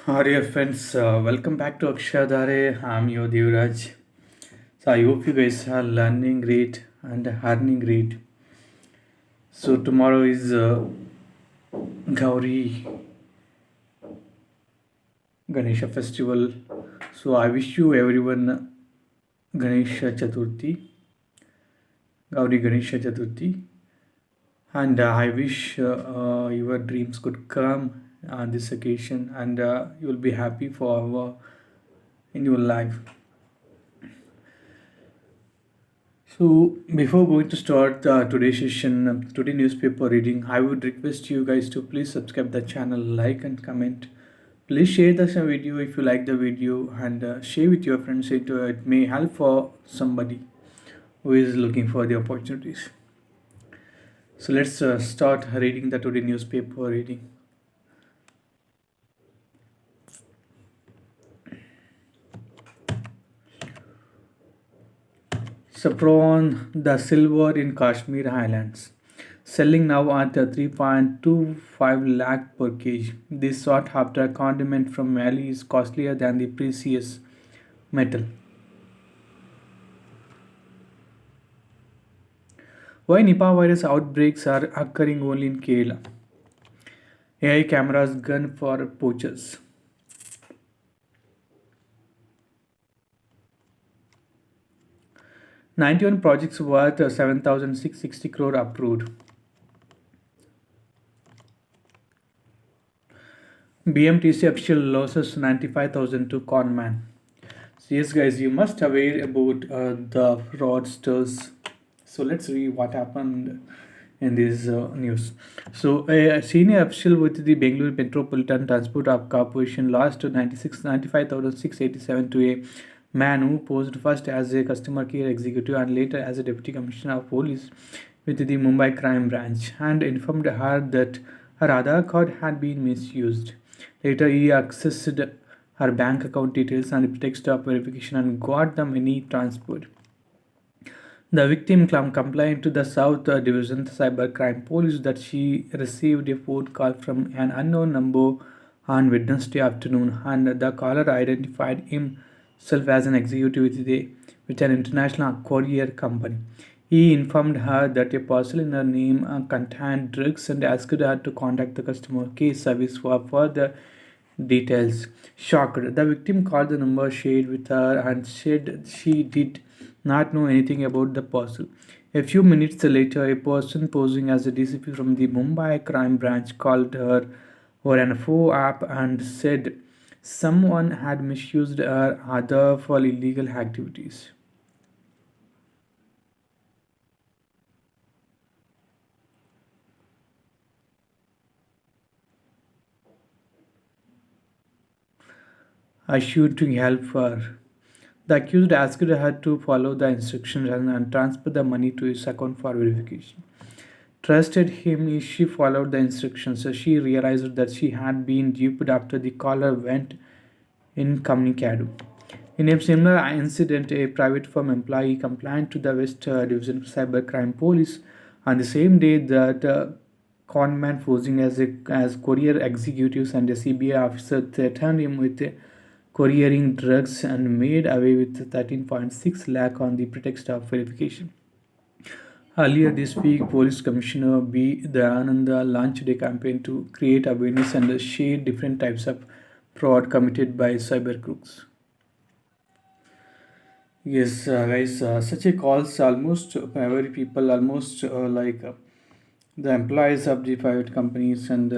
Hi dear friends, welcome back to Akshadare. I'm your Devraj. So I hope you guys are learning great and earning great. So tomorrow is Gauri Ganesha festival. So I wish you everyone Ganesha Chaturthi, Gauri Ganesha Chaturthi, and I wish your dreams could come on this occasion, and you will be happy for in your life. So, before going to start today's session, today newspaper reading, I would request you guys to please subscribe the channel, like and comment. Please share this video if you like the video and share with your friends. It may help for somebody who is looking for the opportunities. So let's start reading the today newspaper reading. Saffron, the silver in Kashmir Highlands. Selling now at 3.25 lakh per kg. This sought after condiment from Mali is costlier than the precious metal. Why Nipah virus outbreaks are occurring only in Kerala? AI cameras gun for poachers. 91 projects worth 7,660 crore approved. BMTC official losses 95,000 to conman. So yes, guys, you must aware about the fraudsters. So let's read what happened in this news. So a senior official with the Bengaluru Metropolitan Transport Corporation lost 95,687 to a man who posed first as a customer care executive and later as a deputy commissioner of police with the Mumbai crime branch and informed her that her Aadhaar card had been misused. Later, he accessed her bank account details and pretext of verification and got the money transferred. The victim complained to the South Division Cybercrime Police that she received a phone call from an unknown number on Wednesday afternoon, and the caller identified himself as an executive with an international courier company. He informed her that a parcel in her name contained drugs and asked her to contact the customer care service for further details. Shocked, the victim called the number shared with her and said she did not know anything about the parcel. A few minutes later, a person posing as a DCP from the Mumbai crime branch called her over an phone app and said someone had misused her Aadhaar for illegal activities. Assured to help her. The accused asked her to follow the instructions and transfer the money to his account for verification. Trusted him, she followed the instructions. So she realized that she had been duped after the caller went incommunicado. In a similar incident, a private firm employee complained to the West Division Cybercrime Police on the same day that conman posing as courier executives and a CBI officer threatened him with couriering drugs and made away with 13.6 lakh on the pretext of verification. Earlier this week, Police Commissioner B. Dayananda launched a campaign to create awareness and share different types of fraud committed by cyber crooks. Yes, guys, such a calls almost every people, almost the employees of the private companies and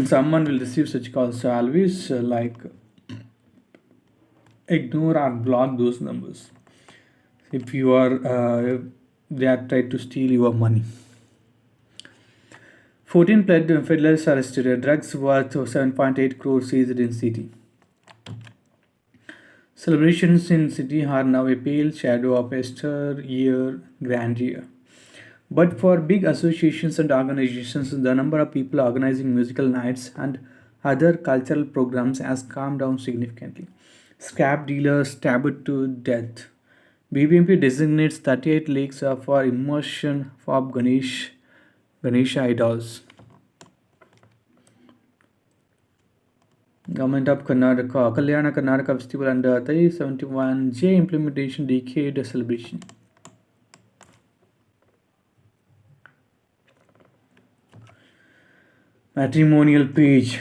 someone will receive such calls. So always ignore or block those numbers if you are they are trying to steal your money. 14 peddlers arrested, drugs worth 7.8 crores seized in city. Celebrations in city are now a pale shadow of year grandeur. But for big associations and organizations, the number of people organizing musical nights and other cultural programs has calmed down significantly. Scrap dealers stabbed to death. BBMP designates 38 lakes for immersion for Ganesha idols. Government of Karnataka, Kalyana Karnataka Festival under 371J Implementation Decade Celebration. Matrimonial page.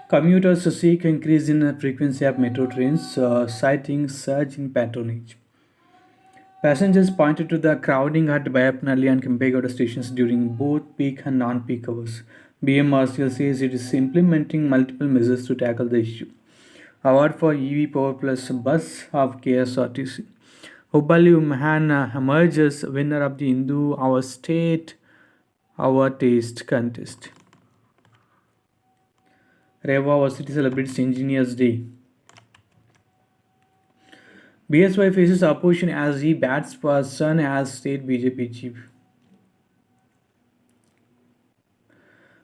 Commuters seek increase in the frequency of metro trains, citing surge in patronage. Passengers pointed to the crowding at Bayapnalli and Kempegowda stations during both peak and non-peak hours. BMRCL says it is implementing multiple measures to tackle the issue. Award for EV Power Plus Bus of KSRTC. Hubballi Mahan emerges winner of the Hindu Our State, Our Taste contest. Rewa Varsity celebrates Engineers Day. BSY faces opposition as he bats for son as state BJP chief.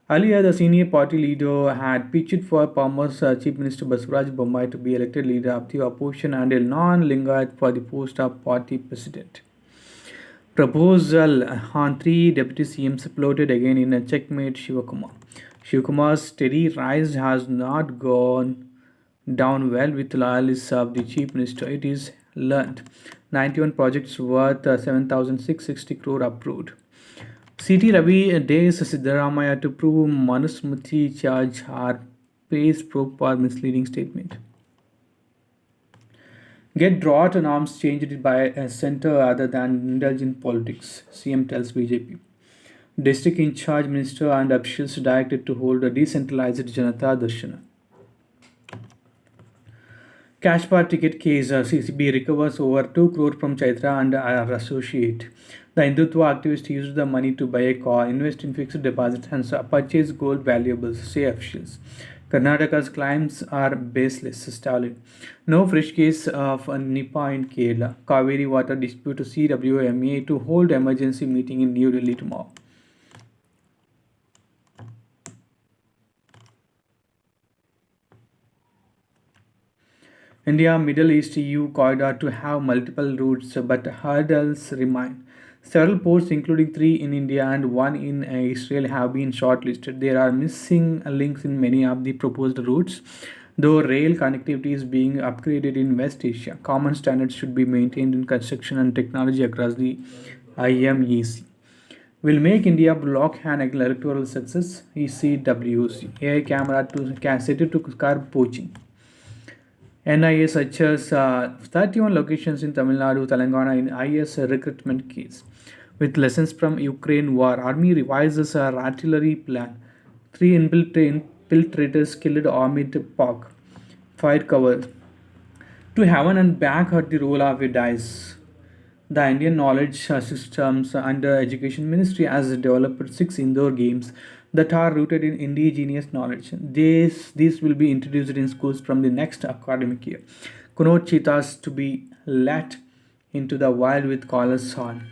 Earlier, the senior party leader had pitched for Palmer's Chief Minister Basuraj Bommai to be elected leader of the opposition and a non-Lingayat for the post of party president. Proposal on three deputy CMs floated again in a checkmate Shivakumar. Shivakumar's steady rise has not gone down well with loyalists of the chief minister. It is learned. 91 projects worth 7,660 crore approved. CT Ravi days Siddaramaya to prove Manusmriti charge her praise probe for misleading statement. Get drought norms changed by a center other than indulgent politics, CM tells BJP. District in charge minister and officials directed to hold a decentralized Janata Darshana. Cashbar ticket case CCB recovers over 2 crore from Chaitra and our associate. The Hindutva activist used the money to buy a car, invest in fixed deposits, and purchase gold valuables, say officials. Karnataka's claims are baseless, Stalin. No fresh case of Nipah in Kerala. Kaveri water dispute to CWMA to hold emergency meeting in New Delhi tomorrow. India Middle East EU corridor to have multiple routes, but hurdles remain. Several ports, including three in India and one in Israel, have been shortlisted. There are missing links in many of the proposed routes, though rail connectivity is being upgraded in West Asia. Common standards should be maintained in construction and technology across the IMEC. Will make India block an electoral success, ECWC. AI camera to set it to curb poaching. NIA searches 31 locations in Tamil Nadu, Telangana in IS recruitment case. With lessons from Ukraine war, Army revises a artillery plan. Three infiltrators killed amid Pak. Fire cover. To heaven and back at the roll of a dice. The Indian Knowledge Systems under Education Ministry has developed 6 indoor games that are rooted in indigenous knowledge. These will be introduced in schools from the next academic year. Connote cheetahs to be let into the wild with collars on.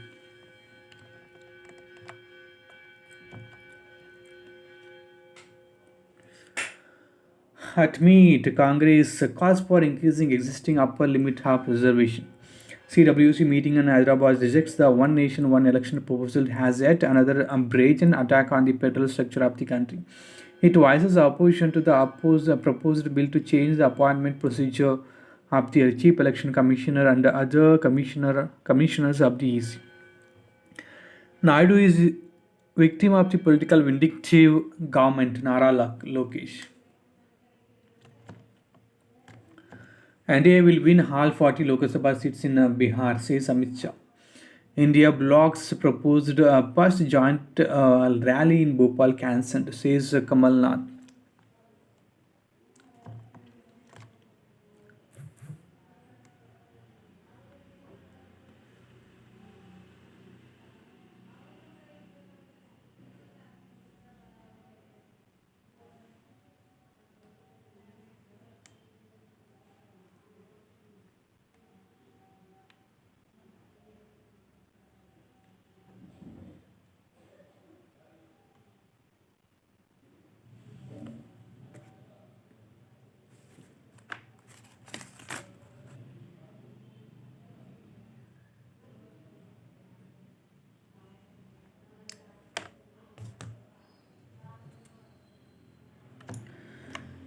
At meet, Congress calls for increasing existing upper limit of reservation. CWC meeting in Hyderabad rejects the one nation, one election proposal as yet another brazen attack on the federal structure of the country. It voices opposition to the proposed bill to change the appointment procedure of the chief election commissioner and other commissioners of the EC. Naidu is Victim of the political vindictive government, Nara Lokesh. NDA will win all 40 Lok Sabha seats in Bihar, says Amit Shah. India blocks proposed first joint rally in Bhopal cancelled, says Kamal Nath.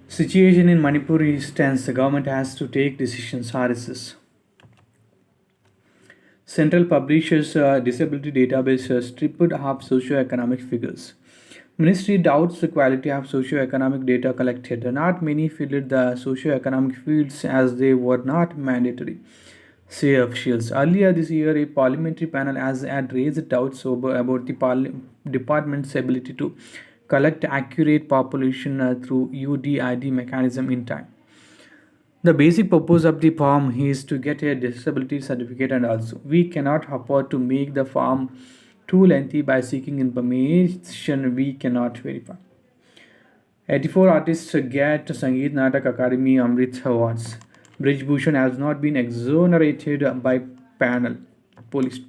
Situation in Manipur is tense. The government has to take decisions. RSS. Central publishes disability database stripped of socio-economic figures. Ministry doubts the quality of socio-economic data collected. Not many filled the socio-economic fields as they were not mandatory, say officials. Earlier this year, a parliamentary panel has had raised doubts about the department's ability to collect accurate population through UDID mechanism in time. The basic purpose of the form is to get a disability certificate, and also we cannot afford to make the form too lengthy by seeking information we cannot verify. 84 artists get Sangeet Natak Akademi Amrit Awards. Brij Bhushan has not been exonerated by panel. Police.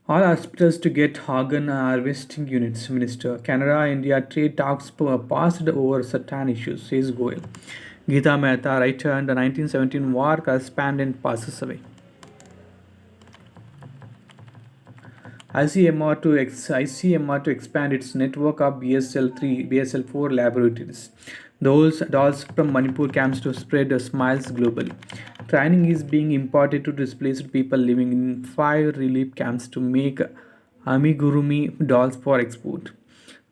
All hospitals to get organ harvesting units, Minister. Canada India trade talks passed over certain issues, says Goel. Geeta Mehta, writer and the 1917 war correspondent, passes away. ICMR to expand its network of BSL 3, BSL 4 laboratories. Those dolls from Manipur camps to spread smiles globally. Training is being imparted to displaced people living in 5 relief camps to make amigurumi dolls for export.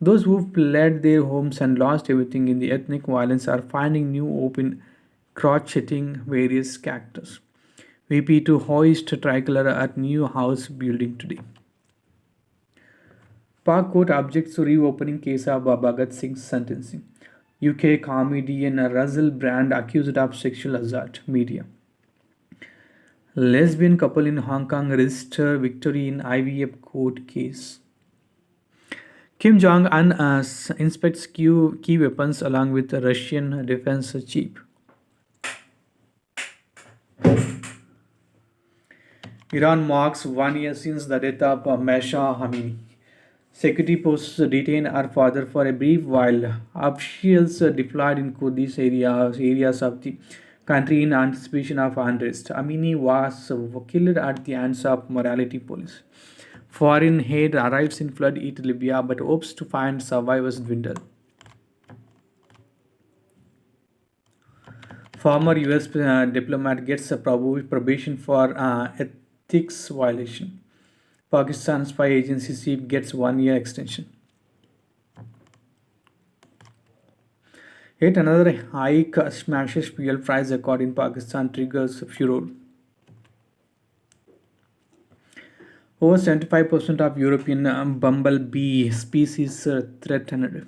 Those who've fled their homes and lost everything in the ethnic violence are finding new hope in crotcheting various characters. VP to hoist tricolor at new house building today. Pak court objects to reopening case of Bhagat Singh's sentencing. UK comedian Russell Brand accused of sexual assault. Media. Lesbian couple in Hong Kong register victory in IVF court case. Kim Jong Un inspects key weapons along with the Russian defense chief. Iran marks 1 year since the death of Masha Hamini. Security posts detained her father for a brief while. Officials deployed in Kurdish areas of the country in anticipation of unrest. Amini was killed at the hands of morality police. Foreign aid arrives in flood hit Libya but hopes to find survivors dwindle. Former US diplomat gets a probation for ethics violation. Pakistan spy agency chief gets 1 year extension. Yet another hike smashes fuel price record in Pakistan triggers furor. Over 75% of European bumblebee species threatened.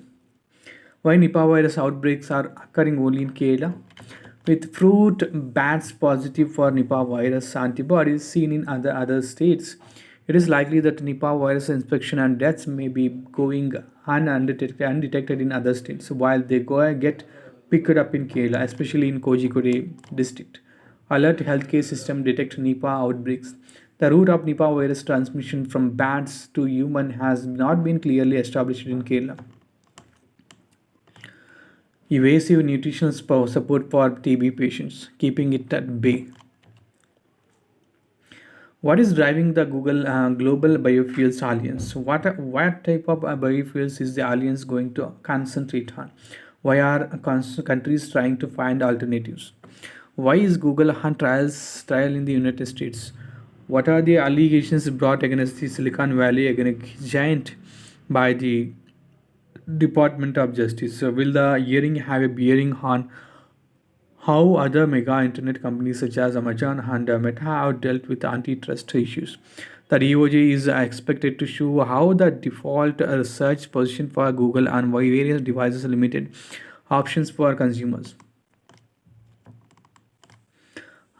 Why Nipah virus outbreaks are occurring only in Kerala? With fruit bats positive for Nipah virus antibodies seen in other states, it is likely that Nipah virus infection and deaths may be going undetected in other states while they get picked up in Kerala, especially in Kozhikode district. Alert healthcare system detect Nipah outbreaks. The route of Nipah virus transmission from bats to human has not been clearly established in Kerala. Evasive nutritional support for TB patients, keeping it at bay. What is driving the Google Global Biofuels Alliance? What type of biofuels is the alliance going to concentrate on? Why are countries trying to find alternatives? Why is Google on trial in the United States? What are the allegations brought against the Silicon Valley giant by the Department of Justice? So will the hearing have a bearing on how other mega internet companies such as Amazon and Meta have dealt with antitrust issues? The DOJ is expected to show how the default search position for Google and why various devices limited options for consumers.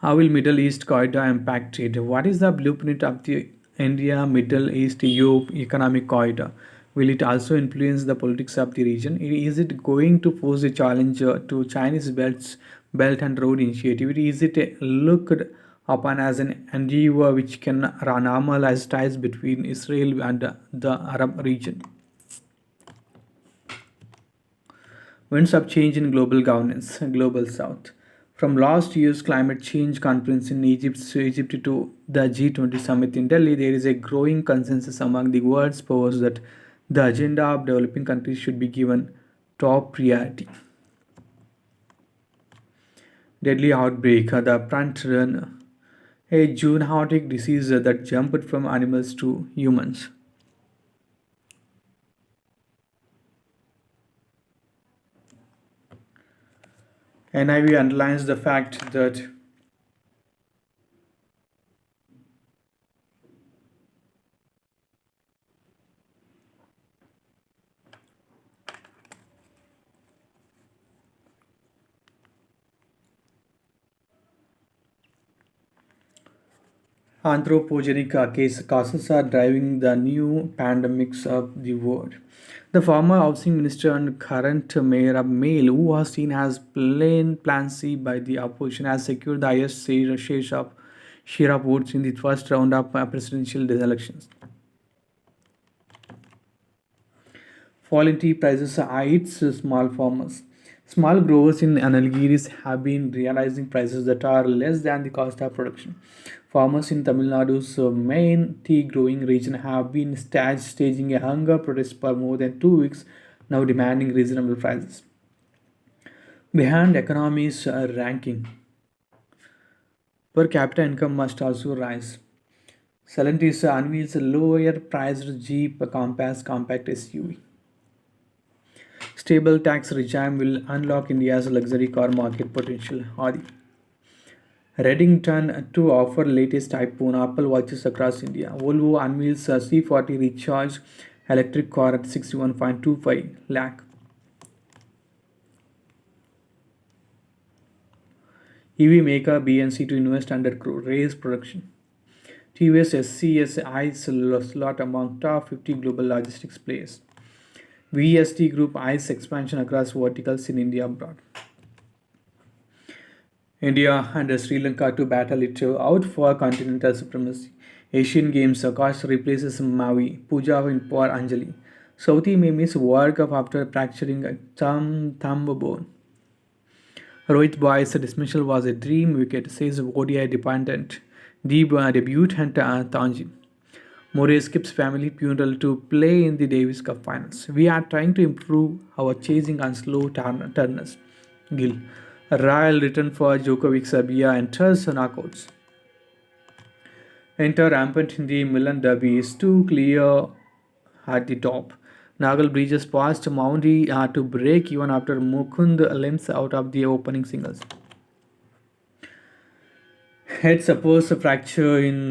How will Middle East corridor impact trade? What is the blueprint of the India Middle East EU economic corridor? Will it also influence the politics of the region? Is it going to pose a challenge to Chinese Belt and Road Initiative? Is it looked upon as an endeavor which can normalize ties between Israel and the Arab region? Winds of change in global governance, Global South. From last year's climate change conference in Egypt to the G20 summit in Delhi, there is a growing consensus among the world's powers that the agenda of developing countries should be given top priority. Deadly outbreak, the plant run, a zoonotic disease that jumped from animals to humans. NIV underlines the fact that anthropogenic causes are driving the new pandemics of the world. The former housing minister and current mayor of Male, who was seen as plain plan C by the opposition, has secured the highest share of votes in the first round of presidential elections. Fall in tea prices hits small farmers. Small growers in Nilgiris have been realizing prices that are less than the cost of production. Farmers in Tamil Nadu's main tea growing region have been staging a hunger protest for more than 2 weeks, now demanding reasonable prices. Behind economies ranking, per capita income must also rise. Stellantis unveils a lower priced Jeep Compass compact SUV. Stable tax regime will unlock India's luxury car market potential. Adi. Reddington to offer latest iPhone Apple watches across India. Volvo unveils a C40 recharge electric car at 61.25 lakh. EV maker BNC to invest under raise production. TVS SCS eyes slot among top 50 global logistics players. VST Group eyes expansion across verticals in India abroad. India and Sri Lanka to battle it out for continental supremacy. Asian Games Akash replaces Mavi, Puja in for Anjali. Sauti may miss World Cup after fracturing a thumb bone. Rohit Boy's dismissal was a dream wicket, says ODI dependent debutant Tanji. Murray skips family funeral to play in the Davis Cup finals. We are trying to improve our chasing on slow turners. Gill. Royal return for Djokovic Serbia enters knockouts. Enter rampant in the Milan derby is too clear at the top. Nagal breaches past Moundy to break even after Mukund limps out of the opening singles. Head supposed fracture in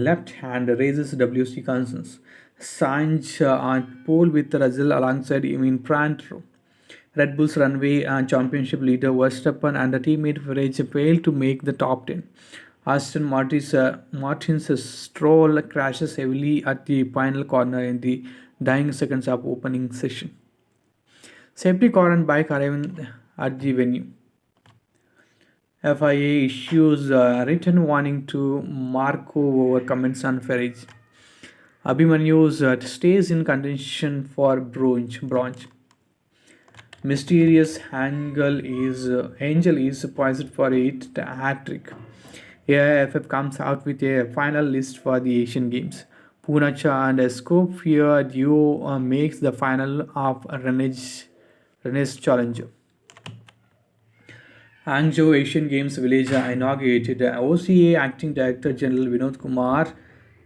left hand raises WC concerns. Sainz on pole with Russell alongside him in front row. Red Bull's runway and championship leader Verstappen and the teammate Perez failed to make the top 10. Martin's stroll crashes heavily at the final corner in the dying seconds of opening session. Safety car and bike arriving at the venue. FIA issues a written warning to Marco over comments on Ferrari. Abhimanyu's stays in contention for bronze. Mysterious Angel is poised for a hat trick. AIFF comes out with a final list for the Asian Games. Punacha and Skopje duo makes the final of Renes Challenger. Hangzhou Asian Games Village inaugurated. OCA Acting Director General Vinod Kumar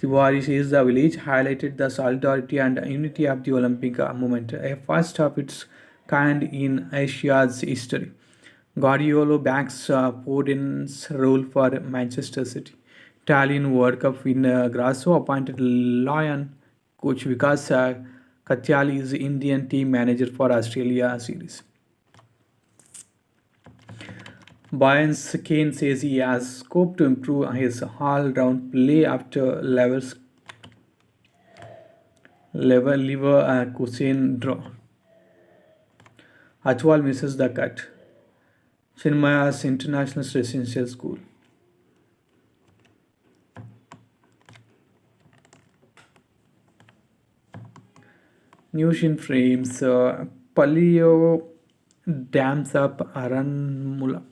Tiwari says the village highlighted the solidarity and unity of the Olympic movement, a first of its kind in Asia's history. Guardiola backs Foden's role for Manchester City. Italian World Cup winner Grasso appointed Lion coach Vikas Katyali is Indian team manager for Australia series. Bayern's Kane says he has scope to improve his all-round play after Leverkusen draw. Atwal misses the cut. Chinmaya's International Residential School. News in frames. Palio dams up Aranmula.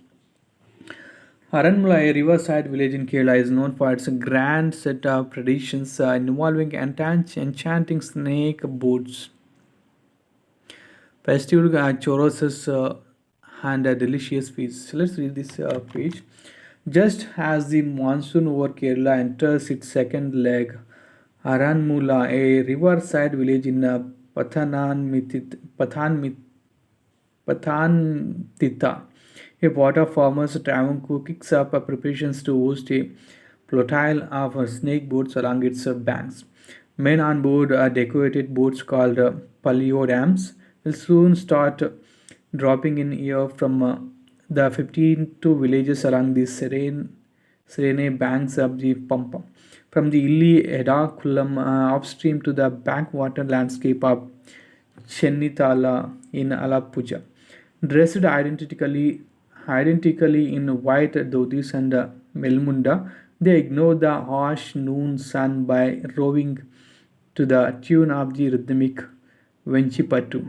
Aranmula, a riverside village in Kerala, is known for its grand set of traditions involving enchanting snake boats, festive chorus, and delicious feasts. Let's read this page. Just as the monsoon over Kerala enters its second leg, Aranmula, a riverside village in Pathanmthitta, a water farmers Travancore kicks up preparations to host a flotility of snake boats along its banks. Men on board decorated boats called paliodams will soon start dropping in here from the 15 villages along the Serene banks of the Pampa. From the Illy Edakulam upstream to the backwater landscape of Chennitala in Alappuzha. Dressed identically in white dhotis and melmunda, they ignore the harsh noon sun by rowing to the tune of the rhythmic Venchipattu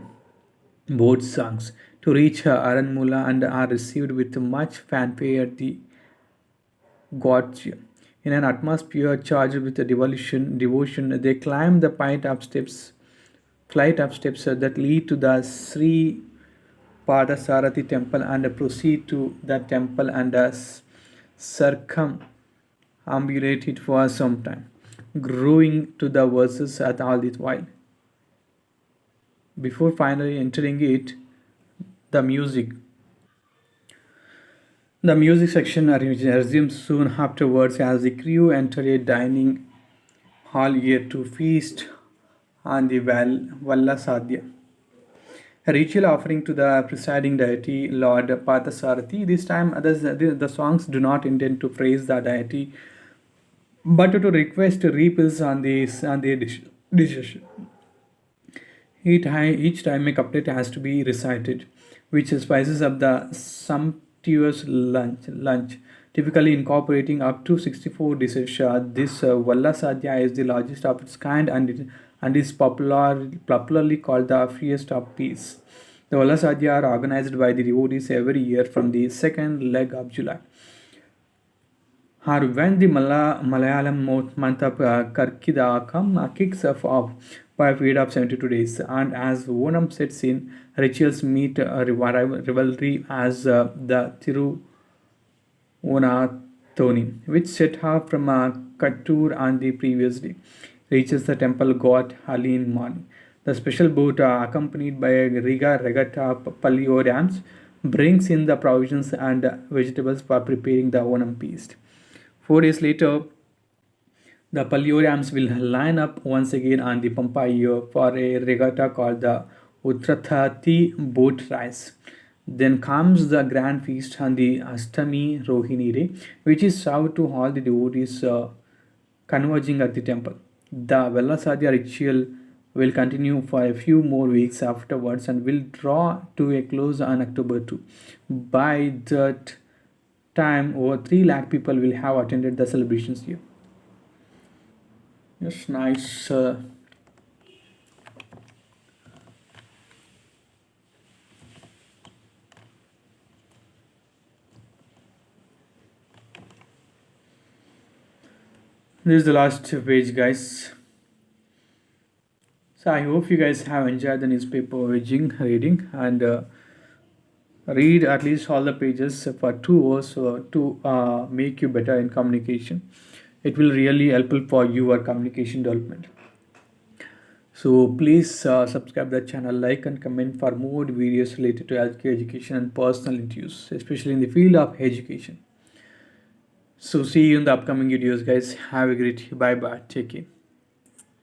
boat songs to reach Aranmula and are received with much fanfare at the gorge. In an atmosphere charged with devotion, they climb the flight of steps that lead to the Sri Padasarathi temple and proceed to the temple and circumambulate it for some time, growing to the verses at all the while. Before finally entering it, the music. The music section resumes soon afterwards as the crew enter a dining hall here to feast on the Valla Sadhya, a ritual offering to the presiding deity Lord Pathasarathi. This time, the songs do not intend to praise the deity but to request repulse on the dishes. Each time a couplet has to be recited, which spices up the sumptuous lunch typically incorporating up to 64 dishes. This Valla Sadhya is the largest of its kind and is popularly called the Feast of Peace. The Valla Sadhya are organized by the devotees every year from the second leg of July. Or when the Malayalam month of Karkidakam kicks off by a period of 72 days, and as Onam sets in, rituals meet rivalry as the Tiruvonathoni, which set off from Kattur on the previous day, reaches the temple god early in morning. The special boat, accompanied by a Riga regatta of Paliodams, brings in the provisions and vegetables for preparing the Onam feast. 4 days later, the Paliorams will line up once again on the Pampayo for a regatta called the Uttratati boat race. Then comes the grand feast on the Astami Rohini day, which is served to all the devotees converging at the temple. The Velasadhya ritual will continue for a few more weeks afterwards and will draw to a close on October 2. By that time, over 3 lakh people will have attended the celebrations here. Yes, nice. This is the last page, guys. So I hope you guys have enjoyed the newspaper reading, and Read at least all the pages for 2 hours to make you better in communication. It will really helpful for your communication development. So please subscribe the channel, like and comment for more videos related to healthcare education and personal interviews, especially in the field of education. So see you in the upcoming videos, guys. Have a great bye bye. Take care.